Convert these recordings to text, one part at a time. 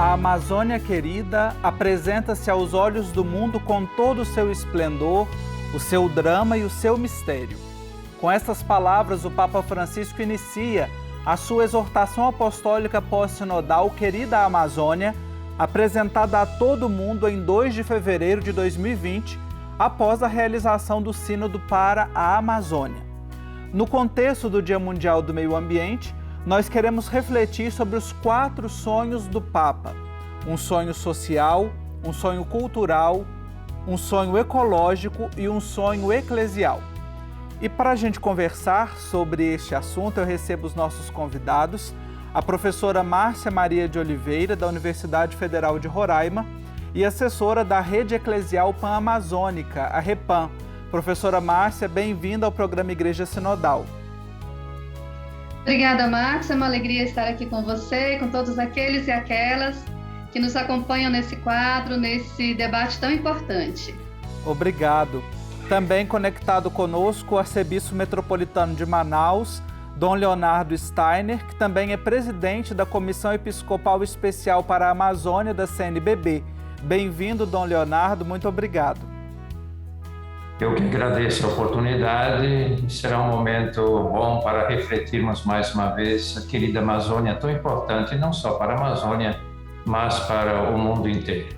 a Amazônia querida apresenta-se aos olhos do mundo com todo o seu esplendor, o seu drama e o seu mistério. Com estas palavras, o Papa Francisco inicia a sua exortação apostólica pós-sinodal Querida Amazônia, apresentada a todo mundo em 2 de fevereiro de 2020, após a realização do Sínodo para a Amazônia. No contexto do Dia Mundial do Meio Ambiente, nós queremos refletir sobre os 4 sonhos do Papa: um sonho social, um sonho cultural, um sonho ecológico e um sonho eclesial. E para a gente conversar sobre este assunto, eu recebo os nossos convidados, a professora Márcia Maria de Oliveira, da Universidade Federal de Roraima, e assessora da Rede Eclesial Pan-Amazônica, a REPAM. Professora Márcia, bem-vinda ao programa Igreja Sinodal. Obrigada, Max. É uma alegria estar aqui com você e com todos aqueles e aquelas que nos acompanham nesse quadro, nesse debate tão importante. Obrigado. Também conectado conosco o arcebispo metropolitano de Manaus, Dom Leonardo Steiner, que também é presidente da Comissão Episcopal Especial para a Amazônia da CNBB. Bem-vindo, Dom Leonardo, muito obrigado. Eu que agradeço a oportunidade. Será um momento bom para refletirmos mais uma vez a querida Amazônia, tão importante não só para a Amazônia, mas para o mundo inteiro.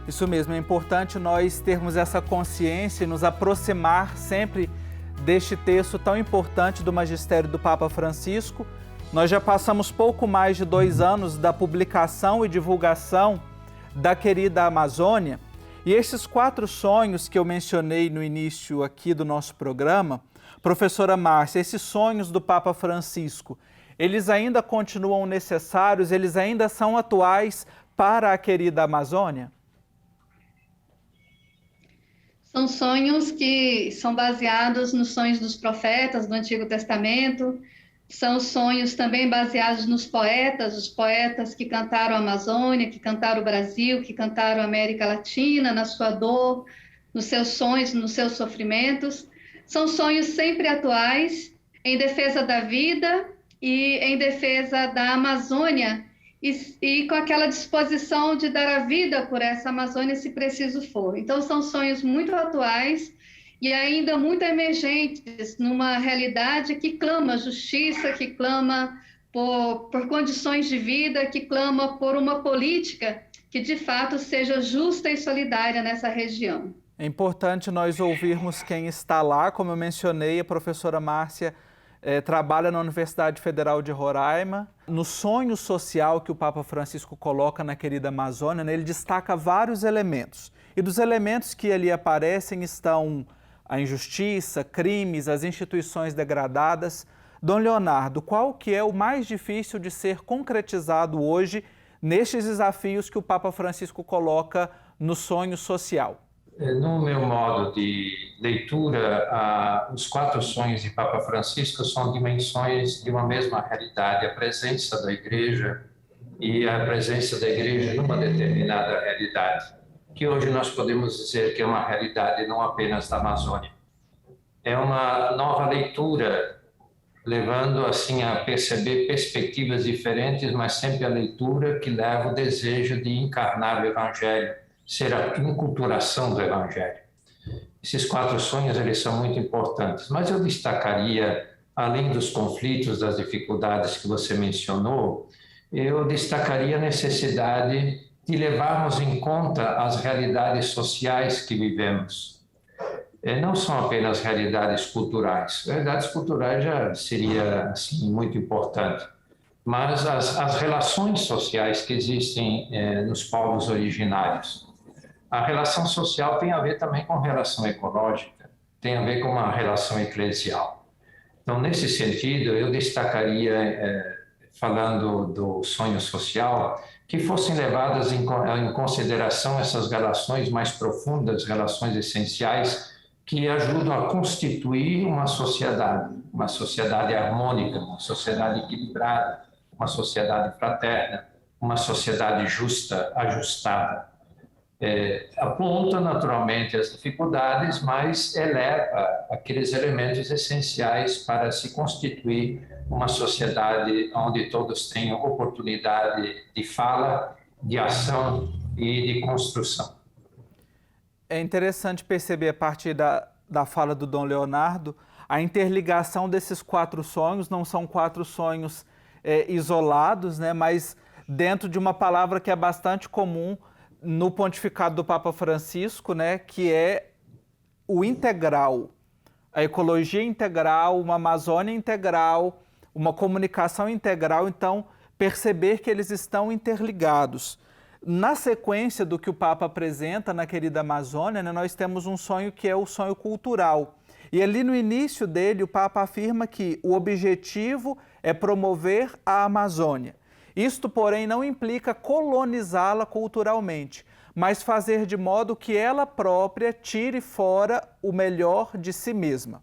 Isso mesmo, é importante nós termos essa consciência e nos aproximar sempre deste texto tão importante do magistério do Papa Francisco. Nós já passamos pouco mais de 2 anos da publicação e divulgação da querida Amazônia, e esses 4 sonhos que eu mencionei no início aqui do nosso programa, professora Márcia, esses sonhos do Papa Francisco, eles ainda continuam necessários, eles ainda são atuais para a querida Amazônia? São sonhos que são baseados nos sonhos dos profetas do Antigo Testamento, são sonhos também baseados nos poetas, os poetas que cantaram a Amazônia, que cantaram o Brasil, que cantaram a América Latina, na sua dor, nos seus sonhos, nos seus sofrimentos. São sonhos sempre atuais, em defesa da vida e em defesa da Amazônia, e com aquela disposição de dar a vida por essa Amazônia, se preciso for. Então, são sonhos muito atuais e ainda muito emergentes numa realidade que clama justiça, que clama por condições de vida, que clama por uma política que, de fato, seja justa e solidária nessa região. É importante nós ouvirmos quem está lá. Como eu mencionei, a professora Márcia trabalha na Universidade Federal de Roraima. No sonho social que o Papa Francisco coloca na querida Amazônia, né, ele destaca vários elementos. E dos elementos que ali aparecem estão a injustiça, crimes, as instituições degradadas. Dom Leonardo, qual que é o mais difícil de ser concretizado hoje nestes desafios que o Papa Francisco coloca no sonho social? No meu modo de leitura, os 4 sonhos de Papa Francisco são dimensões de uma mesma realidade, a presença da Igreja e a presença da Igreja numa determinada realidade, que hoje nós podemos dizer que é uma realidade não apenas da Amazônia. É uma nova leitura, levando assim a perceber perspectivas diferentes, mas sempre a leitura que leva o desejo de encarnar o Evangelho, ser a enculturação do Evangelho. Esses 4 sonhos, eles são muito importantes, mas eu destacaria, além dos conflitos, das dificuldades que você mencionou, eu destacaria a necessidade de levarmos em conta as realidades sociais que vivemos. Não são apenas realidades culturais. Realidades culturais já seria assim, muito importante, mas as relações sociais que existem nos povos originários. A relação social tem a ver também com relação ecológica, tem a ver com uma relação eclesial. Então, nesse sentido, eu destacaria, falando do sonho social, que fossem levadas em consideração essas relações mais profundas, relações essenciais, que ajudam a constituir uma sociedade harmônica, uma sociedade equilibrada, uma sociedade fraterna, uma sociedade justa, ajustada. Aponta naturalmente as dificuldades, mas eleva aqueles elementos essenciais para se constituir uma sociedade onde todos tenham oportunidade de fala de ação e de construção. É interessante perceber a partir da fala do Dom Leonardo a interligação desses 4 sonhos. Não são 4 sonhos isolados, né, mas dentro de uma palavra que é bastante comum no pontificado do Papa Francisco, né, que é o integral, a ecologia integral, uma Amazônia integral, uma comunicação integral. Então, perceber que eles estão interligados. Na sequência do que o Papa apresenta na querida Amazônia, né, nós temos um sonho que é o sonho cultural. E ali no início dele, o Papa afirma que o objetivo é promover a Amazônia. Isto, porém, não implica colonizá-la culturalmente, mas fazer de modo que ela própria tire fora o melhor de si mesma.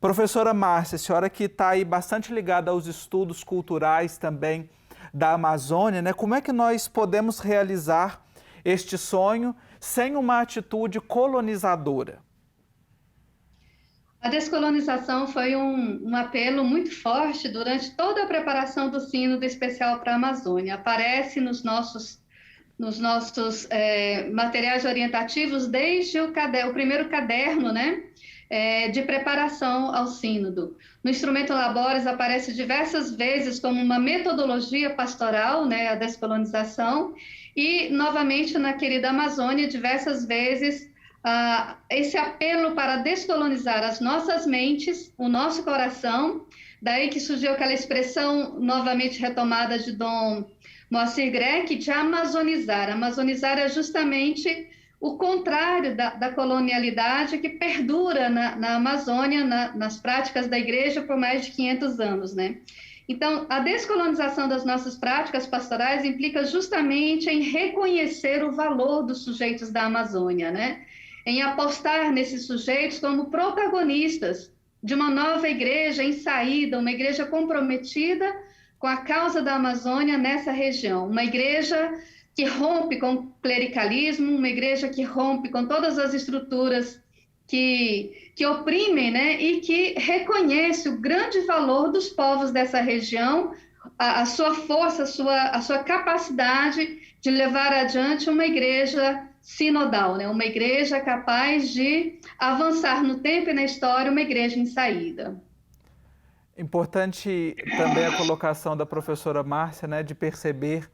Professora Márcia, a senhora que está aí bastante ligada aos estudos culturais também da Amazônia, né? Como é que nós podemos realizar este sonho sem uma atitude colonizadora? A descolonização foi um apelo muito forte durante toda a preparação do Sínodo Especial para a Amazônia. Aparece nos nossos materiais orientativos desde o primeiro caderno, né, de preparação ao Sínodo. No Instrumento Labores aparece diversas vezes como uma metodologia pastoral, né, a descolonização, e novamente na querida Amazônia diversas vezes esse apelo para descolonizar as nossas mentes, o nosso coração. Daí que surgiu aquela expressão novamente retomada de Dom Moacir Grech, de amazonizar. Amazonizar é justamente o contrário da colonialidade que perdura na Amazônia, nas práticas da Igreja por mais de 500 anos, né? Então, a descolonização das nossas práticas pastorais implica justamente em reconhecer o valor dos sujeitos da Amazônia, né? Em apostar nesses sujeitos como protagonistas de uma nova igreja em saída, uma igreja comprometida com a causa da Amazônia nessa região, uma igreja que rompe com o clericalismo, uma igreja que rompe com todas as estruturas que oprimem, né, e que reconhece o grande valor dos povos dessa região, a sua força, a sua capacidade de levar adiante uma igreja sinodal, né, uma igreja capaz de avançar no tempo e na história, uma igreja em saída. Importante também a colocação da professora Márcia, né, de perceber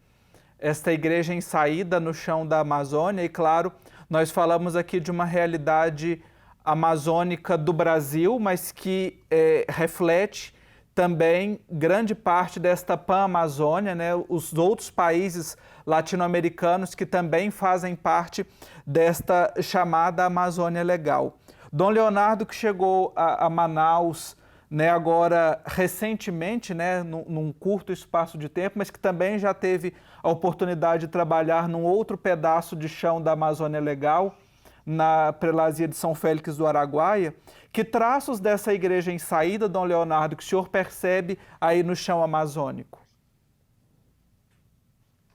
esta igreja em saída no chão da Amazônia. E claro, nós falamos aqui de uma realidade amazônica do Brasil, mas que reflete também grande parte desta Pan-Amazônia, né? Os outros países latino-americanos que também fazem parte desta chamada Amazônia Legal. Dom Leonardo, que chegou a Manaus, né, agora recentemente, né, num curto espaço de tempo, mas que também já teve a oportunidade de trabalhar num outro pedaço de chão da Amazônia Legal, na prelazia de São Félix do Araguaia. Que traços dessa igreja em saída, Dom Leonardo, que o senhor percebe aí no chão amazônico?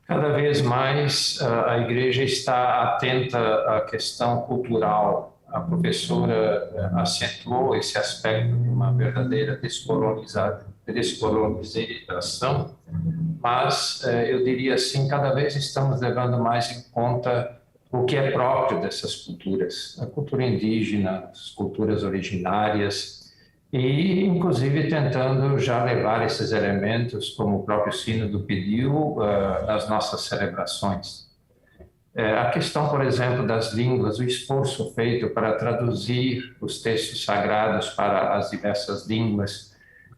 Cada vez mais a igreja está atenta à questão cultural. A professora acentuou esse aspecto de uma verdadeira descolonização, mas eu diria assim, cada vez estamos levando mais em conta o que é próprio dessas culturas, a cultura indígena, as culturas originárias, e inclusive tentando já levar esses elementos, como o próprio Sínodo pediu, nas nossas celebrações. A questão, por exemplo, das línguas, o esforço feito para traduzir os textos sagrados para as diversas línguas,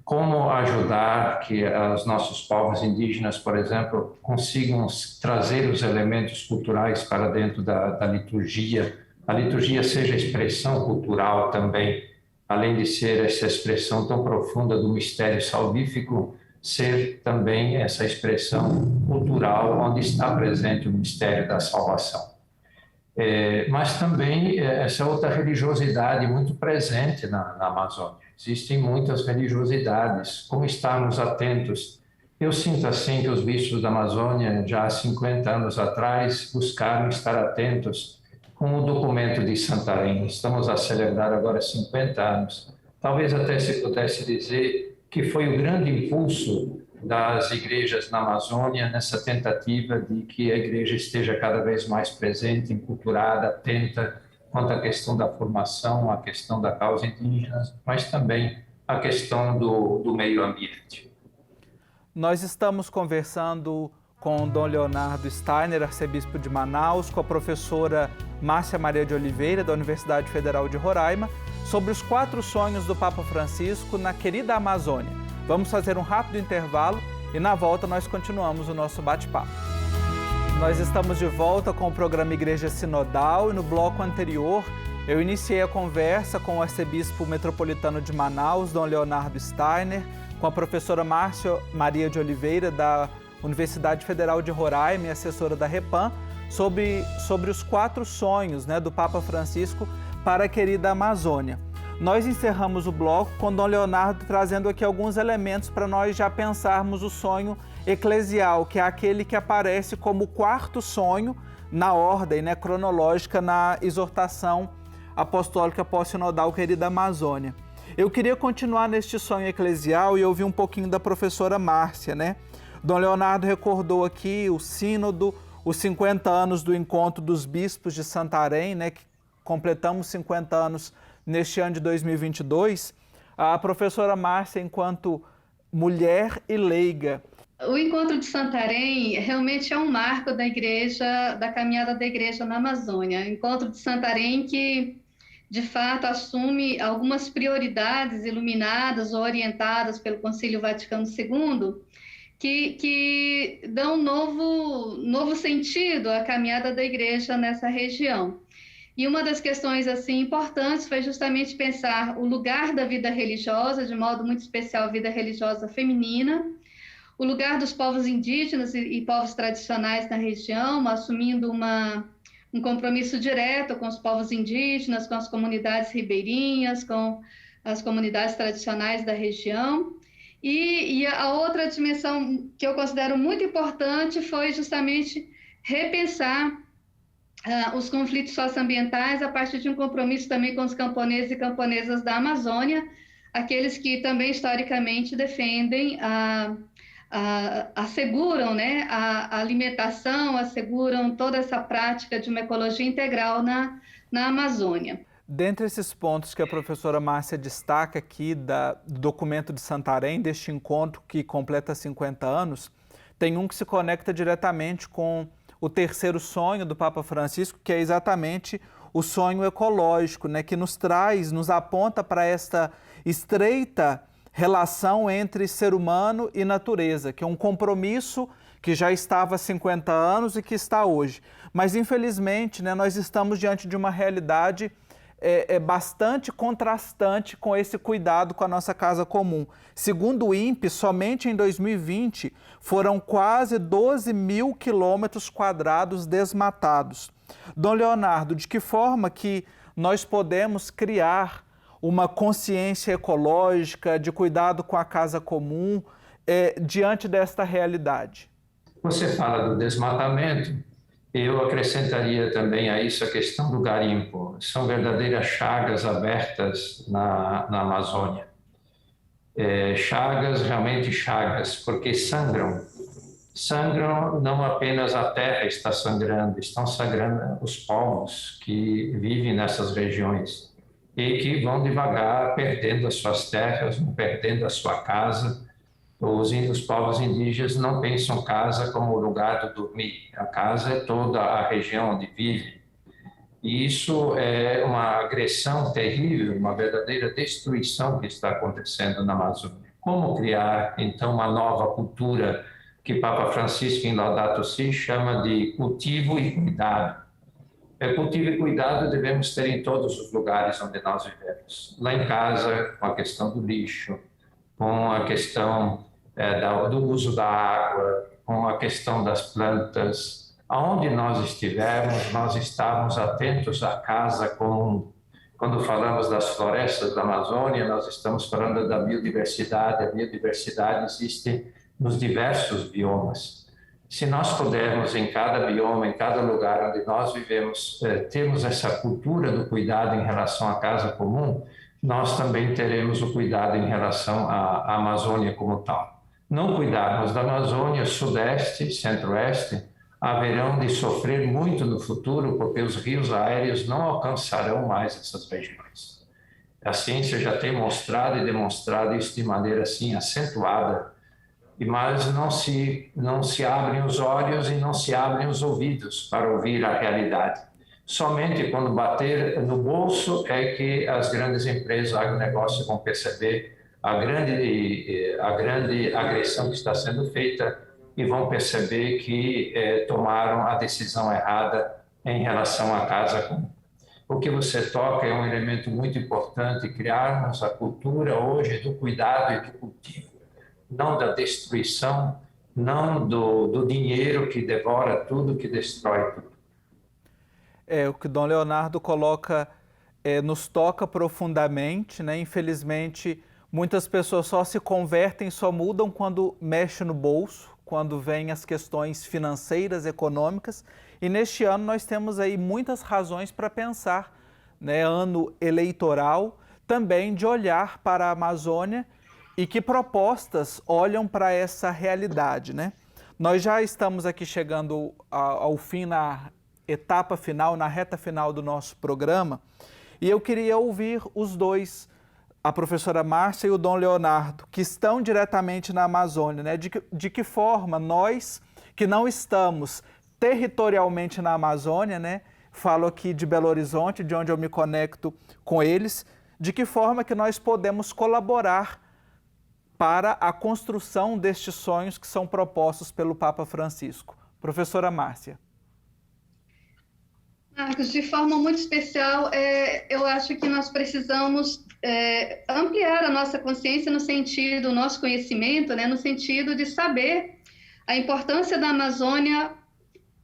como ajudar que os nossos povos indígenas, por exemplo, consigam trazer os elementos culturais para dentro da liturgia. A liturgia seja expressão cultural também, além de ser essa expressão tão profunda do mistério salvífico, ser também essa expressão cultural onde está presente o mistério da salvação. Mas também essa outra religiosidade muito presente na Amazônia. Existem muitas religiosidades, como estarmos atentos. Eu sinto assim que os bispos da Amazônia, já há 50 anos atrás, buscaram estar atentos com o documento de Santarém. Estamos a celebrar agora 50 anos. Talvez até se pudesse dizer que foi o grande impulso das igrejas na Amazônia, nessa tentativa de que a igreja esteja cada vez mais presente, enculturada, atenta quanto à questão da formação, à questão da causa indígena, mas também à questão do meio ambiente. Nós estamos conversando com Dom Leonardo Steiner, arcebispo de Manaus, com a professora Márcia Maria de Oliveira, da Universidade Federal de Roraima, sobre os 4 sonhos do Papa Francisco na querida Amazônia. Vamos fazer um rápido intervalo e na volta nós continuamos o nosso bate-papo. Nós estamos de volta com o programa Igreja Sinodal e no bloco anterior eu iniciei a conversa com o arcebispo metropolitano de Manaus, Dom Leonardo Steiner, com a professora Márcia Maria de Oliveira, da Universidade Federal de Roraima e assessora da Repam, sobre os 4 sonhos, né, do Papa Francisco para a querida Amazônia. Nós encerramos o bloco com Dom Leonardo trazendo aqui alguns elementos para nós já pensarmos o sonho eclesial, que é aquele que aparece como o 4º sonho na ordem, né, cronológica na exortação apostólica pós-sinodal querida Amazônia. Eu queria continuar neste sonho eclesial e ouvir um pouquinho da professora Márcia, né? Dom Leonardo recordou aqui o sínodo, os 50 anos do encontro dos bispos de Santarém, né, que completamos 50 anos neste ano de 2022. A professora Márcia, enquanto mulher e leiga. O encontro de Santarém realmente é um marco da igreja, da caminhada da igreja na Amazônia. O encontro de Santarém que, de fato, assume algumas prioridades iluminadas ou orientadas pelo Concílio Vaticano II, que dão novo sentido à caminhada da igreja nessa região. E uma das questões assim importantes foi justamente pensar o lugar da vida religiosa, de modo muito especial a vida religiosa feminina, o lugar dos povos indígenas e povos tradicionais na região, assumindo um compromisso direto com os povos indígenas, com as comunidades ribeirinhas, com as comunidades tradicionais da região. E a outra dimensão que eu considero muito importante foi justamente repensar os conflitos socioambientais a partir de um compromisso também com os camponeses e camponesas da Amazônia, aqueles que também historicamente defendem, asseguram, né, a alimentação, asseguram toda essa prática de uma ecologia integral na Amazônia. Dentre esses pontos que a professora Márcia destaca aqui do documento de Santarém, deste encontro que completa 50 anos, tem um que se conecta diretamente com o 3º sonho do Papa Francisco, que é exatamente o sonho ecológico, né, que nos aponta para esta estreita relação entre ser humano e natureza, que é um compromisso que já estava há 50 anos e que está hoje. Mas, infelizmente, né, nós estamos diante de uma realidade bastante contrastante com esse cuidado com a nossa casa comum. Segundo o INPE, somente em 2020 foram quase 12 mil quilômetros quadrados desmatados. Dom Leonardo, de que forma que nós podemos criar uma consciência ecológica, de cuidado com a casa comum, diante desta realidade? Você fala do desmatamento. Eu acrescentaria também a isso a questão do garimpo. São verdadeiras chagas abertas na Amazônia. Realmente chagas, porque sangram. Sangram não apenas a terra está sangrando, estão sangrando os povos que vivem nessas regiões e que vão devagar perdendo as suas terras, perdendo a sua casa. Os povos indígenas não pensam casa como lugar de dormir. A casa é toda a região onde vive. E isso é uma agressão terrível, uma verdadeira destruição que está acontecendo na Amazônia. Como criar, então, uma nova cultura que Papa Francisco, em Laudato Si, chama de cultivo e cuidado? Cultivo e cuidado devemos ter em todos os lugares onde nós vivemos. Lá em casa, com a questão do lixo, com a questão do uso da água, com a questão das plantas. Aonde nós estivermos, nós estamos atentos à casa comum. Quando falamos das florestas da Amazônia, nós estamos falando da biodiversidade. A biodiversidade existe nos diversos biomas. Se nós pudermos, em cada bioma, em cada lugar onde nós vivemos, termos essa cultura do cuidado em relação à casa comum, nós também teremos o cuidado em relação à Amazônia como tal. não cuidarmos da Amazônia, Sudeste, Centro-Oeste, haverão de sofrer muito no futuro, porque os rios aéreos não alcançarão mais essas regiões. A ciência já tem mostrado e demonstrado isso de maneira assim acentuada, mas não se abrem os olhos e não se abrem os ouvidos para ouvir a realidade. Somente quando bater no bolso é que as grandes empresas, o agronegócio vão perceber a grande agressão que está sendo feita e vão perceber que tomaram a decisão errada em relação à casa comum. O que você toca é um elemento muito importante, criarmos a cultura hoje do cuidado e do cultivo, não da destruição, não do dinheiro que devora tudo, que destrói tudo. O que Dom Leonardo coloca nos toca profundamente, né? Infelizmente, muitas pessoas só se convertem, só mudam quando mexe no bolso, quando vêm as questões financeiras, econômicas. E neste ano nós temos aí muitas razões para pensar, né? Ano eleitoral, também de olhar para a Amazônia e que propostas olham para essa realidade, né? Nós já estamos aqui chegando ao fim, na etapa final, na reta final do nosso programa, e eu queria ouvir os dois, a professora Márcia e o Dom Leonardo, que estão diretamente na Amazônia, né? De que forma nós, que não estamos territorialmente na Amazônia, né? Falo aqui de Belo Horizonte, de onde eu me conecto com eles, de que forma que nós podemos colaborar para a construção destes sonhos que são propostos pelo Papa Francisco. Professora Márcia. Marcos, de forma muito especial, eu acho que nós precisamos ampliar a nossa consciência no sentido, o nosso conhecimento, né, no sentido de saber a importância da Amazônia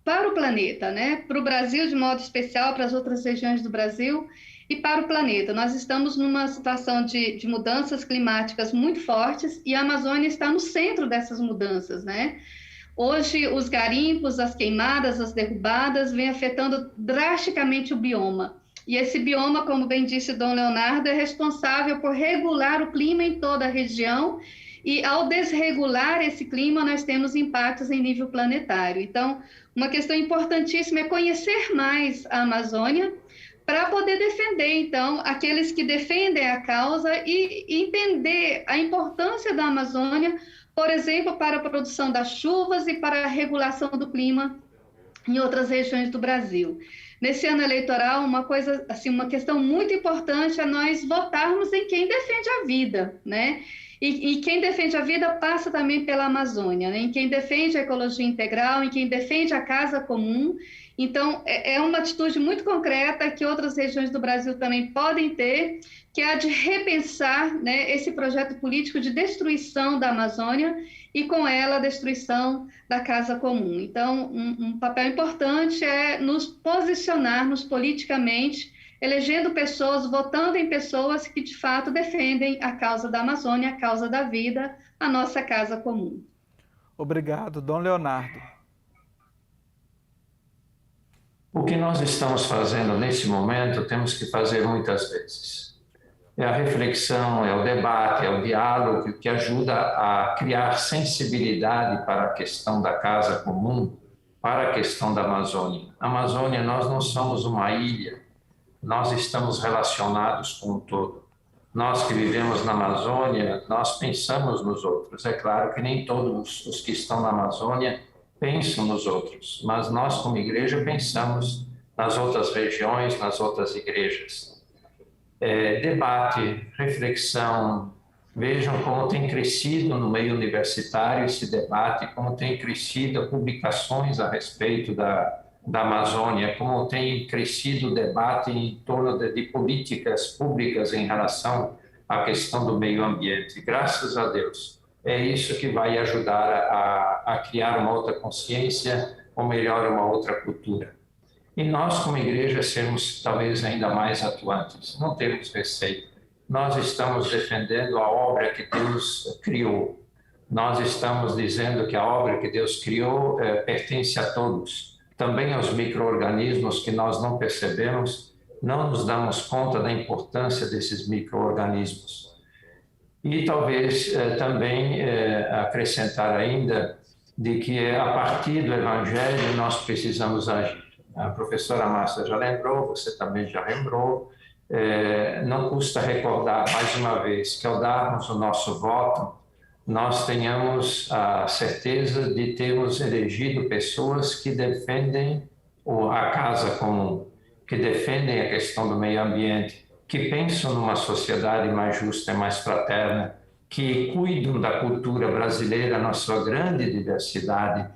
para o planeta, né, para o Brasil de modo especial, para as outras regiões do Brasil e para o planeta. Nós estamos numa situação de mudanças climáticas muito fortes e a Amazônia está no centro dessas mudanças, né? Hoje, os garimpos, as queimadas, as derrubadas vêm afetando drasticamente o bioma. E esse bioma, como bem disse Dom Leonardo, é responsável por regular o clima em toda a região. E ao desregular esse clima, nós temos impactos em nível planetário. Então, uma questão importantíssima é conhecer mais a Amazônia para poder defender, então, aqueles que defendem a causa e entender a importância da Amazônia, por exemplo, para a produção das chuvas e para a regulação do clima em outras regiões do Brasil. Nesse ano eleitoral, uma questão muito importante é nós votarmos em quem defende a vida, né? E quem defende a vida passa também pela Amazônia, né? Em quem defende a ecologia integral, em quem defende a casa comum. Então, é uma atitude muito concreta que outras regiões do Brasil também podem ter, que é a de repensar, né, esse projeto político de destruição da Amazônia e, com ela, a destruição da casa comum. Então, um papel importante é nos posicionarmos politicamente, elegendo pessoas, votando em pessoas que, de fato, defendem a causa da Amazônia, a causa da vida, a nossa casa comum. Obrigado. Dom Leonardo. O que nós estamos fazendo nesse momento, temos que fazer muitas vezes. É a reflexão, é o debate, é o diálogo que ajuda a criar sensibilidade para a questão da casa comum, para a questão da Amazônia. A Amazônia, nós não somos uma ilha, nós estamos relacionados com o todo. Nós que vivemos na Amazônia, nós pensamos nos outros. É claro que nem todos os que estão na Amazônia pensam nos outros, mas nós, como igreja, pensamos nas outras regiões, nas outras igrejas. Debate, reflexão, vejam como tem crescido no meio universitário esse debate, como tem crescido publicações a respeito da Amazônia, como tem crescido o debate em torno de políticas públicas em relação à questão do meio ambiente. Graças a Deus. É isso que vai ajudar a criar uma outra consciência, ou melhor, uma outra cultura. E nós, como igreja, sermos talvez ainda mais atuantes, não temos receio. Nós estamos defendendo a obra que Deus criou. Nós estamos dizendo que a obra que Deus criou pertence a todos, também aos micro-organismos que nós não percebemos, não nos damos conta da importância desses micro-organismos. E talvez também acrescentar ainda de que a partir do Evangelho nós precisamos agir. A professora Márcia já lembrou, você também já lembrou, não custa recordar mais uma vez que ao darmos o nosso voto, nós tenhamos a certeza de termos elegido pessoas que defendem a casa comum, que defendem a questão do meio ambiente, que pensam numa sociedade mais justa e mais fraterna, que cuidam da cultura brasileira na sua grande diversidade,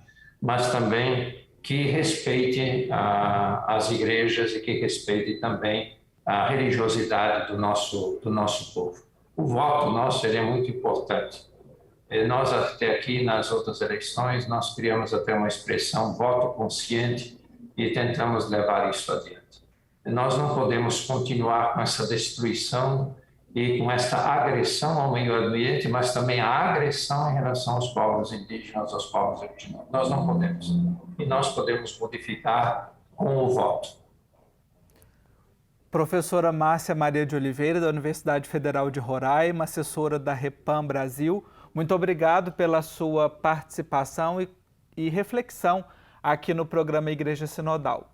mas também que respeitem as igrejas e que respeitem também a religiosidade do nosso povo. O voto nosso é muito importante. Nós até aqui nas outras eleições nós criamos até uma expressão voto consciente e tentamos levar isso adiante. Nós não podemos continuar com essa destruição e com essa agressão ao meio ambiente, mas também a agressão em relação aos povos indígenas, aos povos originários. Nós não podemos. E nós podemos modificar com o voto. Professora Márcia Maria de Oliveira, da Universidade Federal de Roraima, assessora da Repam Brasil, muito obrigado pela sua participação e reflexão aqui no programa Igreja Sinodal.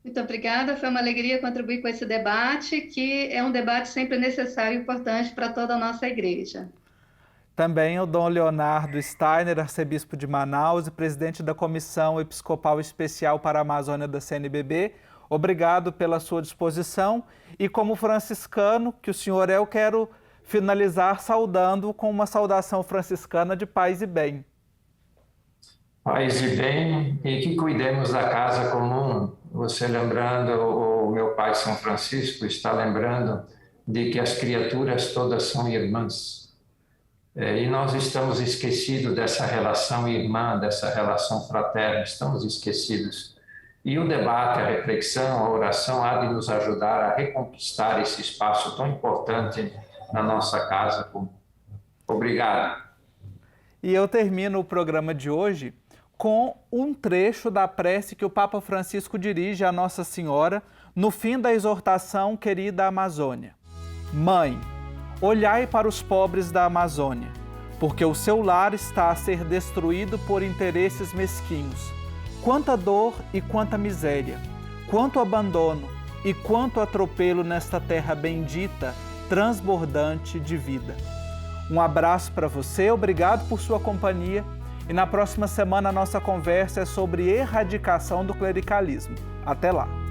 Muito obrigada, foi uma alegria contribuir com esse debate, que é um debate sempre necessário e importante para toda a nossa igreja. Também o Dom Leonardo Steiner, arcebispo de Manaus e presidente da Comissão Episcopal Especial para a Amazônia da CNBB, obrigado pela sua disposição. E como franciscano que o senhor é, eu quero finalizar saudando com uma saudação franciscana de paz e bem. Paz e bem, e que cuidemos da casa comum. Você lembrando, o meu pai São Francisco está lembrando de que as criaturas todas são irmãs. E nós estamos esquecidos dessa relação irmã, dessa relação fraterna, estamos esquecidos. E o debate, a reflexão, a oração há de nos ajudar a reconquistar esse espaço tão importante na nossa casa comum. Obrigado. E eu termino o programa de hoje com um trecho da prece que o Papa Francisco dirige à Nossa Senhora no fim da exortação Querida Amazônia. Mãe, olhai para os pobres da Amazônia, porque o seu lar está a ser destruído por interesses mesquinhos. Quanta dor e quanta miséria, quanto abandono e quanto atropelo nesta terra bendita, transbordante de vida. Um abraço para você, obrigado por sua companhia. E na próxima semana a nossa conversa é sobre erradicação do clericalismo. Até lá!